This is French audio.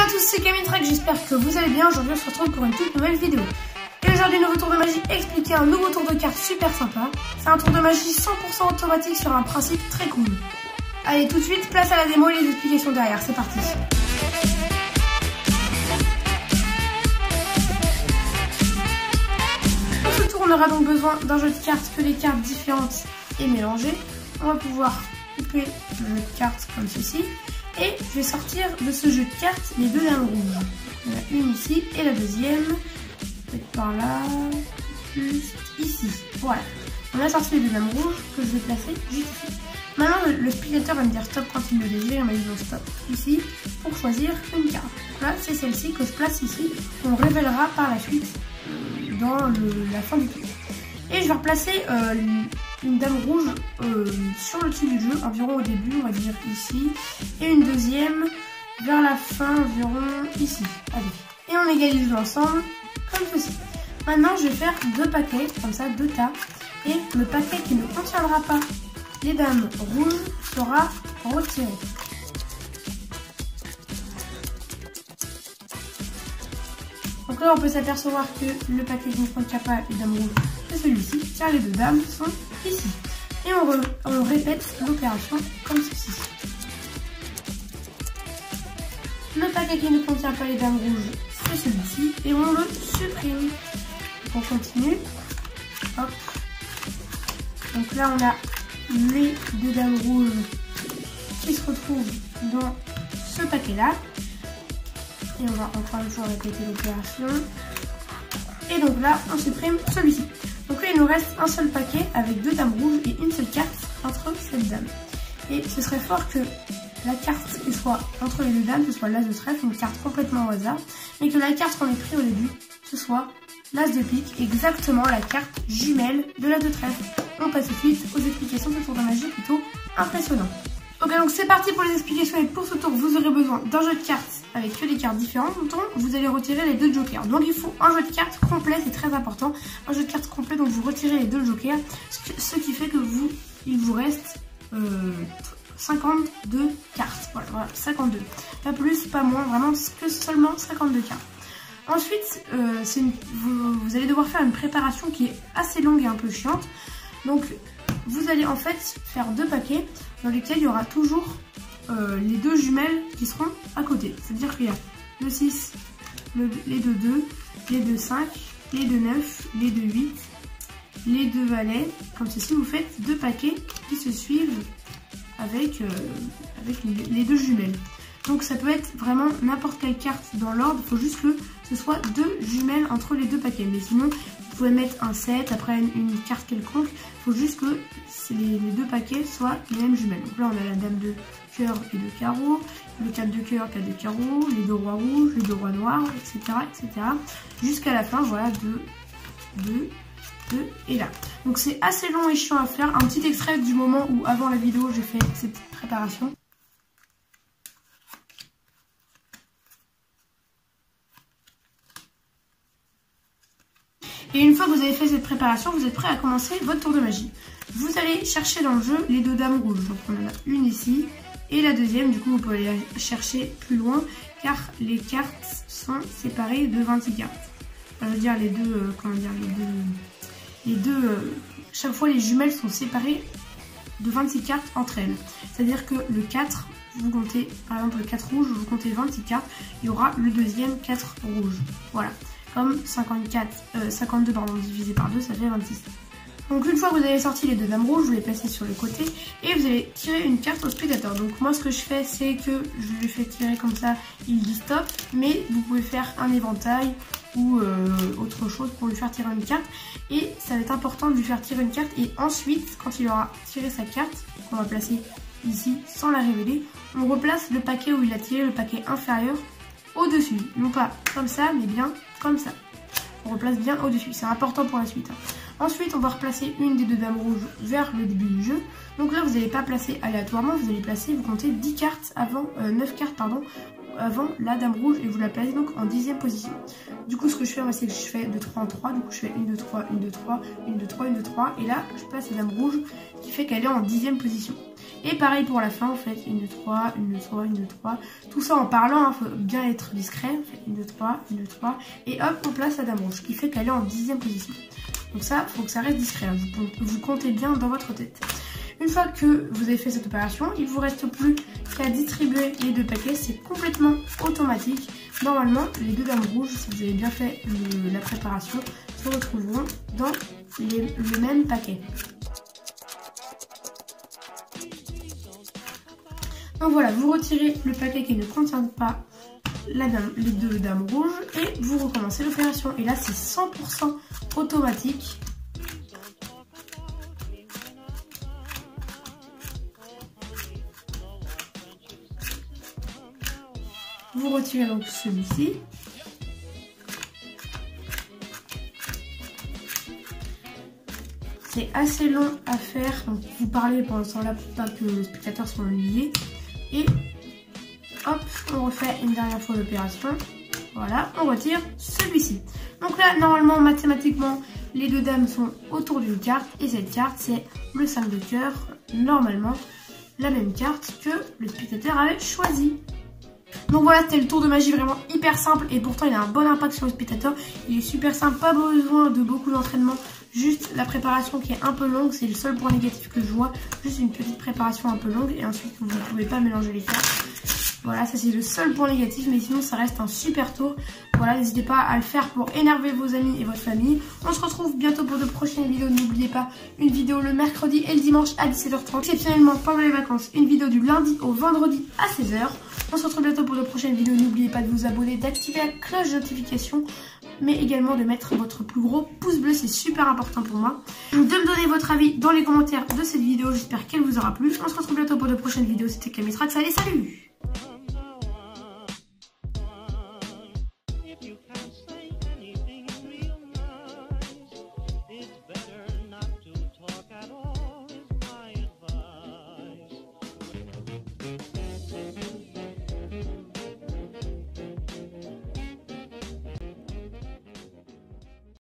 à tous, c'est Camille Track, j'espère que vous allez bien. Aujourd'hui on se retrouve pour une toute nouvelle vidéo. Et aujourd'hui, nouveau tour de magie, expliquer un nouveau tour de cartes super sympa. C'est un tour de magie 100% automatique sur un principe très cool. Allez, tout de suite, place à la démo et les explications derrière, c'est parti. Pour ce tour, on aura donc besoin d'un jeu de cartes, que des cartes différentes et mélangées. On va pouvoir couper le jeu de cartes comme ceci. Et je vais sortir de ce jeu de cartes les deux dames rouges. Il y en a une ici et la deuxième, peut-être par là, juste ici. Voilà. On a sorti les deux dames rouges que je vais placer juste ici. Maintenant, le spectateur va me dire stop quand il me désire. Il m'a dit stop ici pour choisir une carte. Donc là, c'est celle-ci que je place ici. On révélera par la suite dans la fin du tour. Et je vais replacer une dame rouge sur le dessus du jeu, environ au début, on va dire ici, et une deuxième vers la fin, environ ici. Allez. Et on égalise l'ensemble, comme ceci. Maintenant, je vais faire deux paquets, comme ça, deux tas, et le paquet qui ne contiendra pas les dames rouges sera retiré. Donc là, on peut s'apercevoir que le paquet qui ne contient pas les dames rouges, c'est celui-ci, car les deux dames sont ici. Et on répète l'opération comme ceci. Le paquet qui ne contient pas les dames rouges, c'est celui-ci, et on le supprime. Donc on continue. Hop. Donc là, on a les deux dames rouges qui se retrouvent dans ce paquet-là. Et on va encore une fois répéter l'opération. Et donc là, on supprime celui-ci. Donc là, il nous reste un seul paquet avec deux dames rouges et une seule carte entre cette dame. Et ce serait fort que la carte qui soit entre les deux dames, ce soit l'as de trèfle, une carte complètement au hasard, mais que la carte qu'on ait pris au début, ce soit l'as de pique, exactement la carte jumelle de l'as de trèfle. On passe tout de suite aux explications de ce tour de magie plutôt impressionnant. Ok, donc c'est parti pour les explications, et pour ce tour, vous aurez besoin d'un jeu de cartes avec que des cartes différentes, dont vous allez retirer les deux jokers. Donc il faut un jeu de cartes complet, c'est très important, un jeu de cartes complet, donc vous retirez les deux jokers, ce qui fait que il vous reste 52 cartes, voilà, 52, pas plus, pas moins, vraiment que seulement 52 cartes. Ensuite, vous allez devoir faire une préparation qui est assez longue et un peu chiante, donc vous allez en fait faire deux paquets dans lesquels il y aura toujours les deux jumelles qui seront à côté. C'est-à-dire qu'il y a le 6, les deux 2, les deux 5, les deux 9, les deux 8, les deux valets. Comme ceci, vous faites deux paquets qui se suivent avec les deux jumelles. Donc ça peut être vraiment n'importe quelle carte dans l'ordre, il faut juste que ce soit deux jumelles entre les deux paquets. Mais sinon, vous pouvez mettre un 7 après une carte quelconque, il faut juste que les deux paquets soient les mêmes jumelles. Donc là, on a la dame de cœur et de carreau, le 4 de cœur, 4 de carreau, les deux rois rouges, les deux rois noirs, etc. etc. Jusqu'à la fin, voilà, 2 et là. Donc c'est assez long et chiant à faire. Un petit extrait du moment où, avant la vidéo, j'ai fait cette préparation. Et une fois que vous avez fait cette préparation, vous êtes prêt à commencer votre tour de magie. Vous allez chercher dans le jeu les deux dames rouges. Donc on en a une ici et la deuxième. Du coup, vous pouvez aller chercher plus loin car les cartes sont séparées de 26 cartes. Enfin, je veux dire chaque fois les jumelles sont séparées de 26 cartes entre elles. C'est-à-dire que le 4, vous comptez, par exemple le 4 rouge, vous comptez 26 cartes, il y aura le deuxième 4 rouge. Voilà. Comme 52 divisé par 2, ça fait 26. Donc une fois que vous avez sorti les deux dames rouges, vous les placez sur le côté et vous allez tirer une carte au spectateur. Donc moi ce que je fais, c'est que je lui fais tirer comme ça, il dit stop, mais vous pouvez faire un éventail ou autre chose pour lui faire tirer une carte. Et ça va être important de lui faire tirer une carte, et ensuite, quand il aura tiré sa carte, qu'on va placer ici sans la révéler, on replace le paquet où il a tiré, le paquet inférieur, au-dessus. Non pas comme ça, mais bien comme ça. On replace bien au-dessus, c'est important pour la suite. Ensuite, on va replacer une des deux dames rouges vers le début du jeu. Donc là, vous n'allez pas placer aléatoirement, vous allez placer, vous comptez 10 cartes avant, 9 cartes pardon, avant la dame rouge et vous la placez donc en 10e position. Du coup ce que je fais moi c'est que je fais de 3 en 3, du coup je fais 1, 2, 3, 1, 2, 3, 1, 2, 3, 1, 2, 3 et là je place la dame rouge qui fait qu'elle est en 10e position. Et pareil pour la fin, vous faites 1, 2, 3, 1, 2, 3, 1, 2, 3, tout ça en parlant, il faut bien être discret, vous faites 1, 2, 3, 1, 2, 3 et hop on place la dame rouge qui fait qu'elle est en 10e position. Donc ça, il faut que ça reste discret, hein. Vous comptez bien dans votre tête. Une fois que vous avez fait cette opération, il ne vous reste plus qu'à distribuer les 2 paquets. C'est complètement automatique. Normalement, les 2 dames rouges, si vous avez bien fait la préparation, se retrouveront dans le même paquet. Donc voilà, vous retirez le paquet qui ne contient pas les 2 dames rouges et vous recommencez l'opération. Et là, c'est 100% automatique. Vous retirez donc celui-ci. C'est assez long à faire, donc vous parlez pendant ce temps-là pour pas que le spectateur soit ennuyé. Et hop, on refait une dernière fois l'opération. Voilà, on retire celui-ci. Donc là, normalement, mathématiquement, les 2 dames sont autour d'une carte. Et cette carte, c'est le 5 de cœur. Normalement, la même carte que le spectateur avait choisi. Donc voilà, c'était le tour de magie vraiment hyper simple et pourtant il a un bon impact sur le spectateur. Il est super simple, pas besoin de beaucoup d'entraînement, juste la préparation qui est un peu longue, c'est le seul point négatif que je vois. Juste une petite préparation un peu longue et ensuite vous ne pouvez pas mélanger les cartes. Voilà, ça c'est le seul point négatif, mais sinon ça reste un super tour. Voilà, n'hésitez pas à le faire pour énerver vos amis et votre famille. On se retrouve bientôt pour de prochaines vidéos. N'oubliez pas, une vidéo le mercredi et le dimanche à 17h30. Exceptionnellement, pendant les vacances, une vidéo du lundi au vendredi à 16h. On se retrouve bientôt pour de prochaines vidéos. N'oubliez pas de vous abonner, d'activer la cloche de notification, mais également de mettre votre plus gros pouce bleu, c'est super important pour moi. De me donner votre avis dans les commentaires de cette vidéo, j'espère qu'elle vous aura plu. On se retrouve bientôt pour de prochaines vidéos. C'était Camille Trax, allez salut!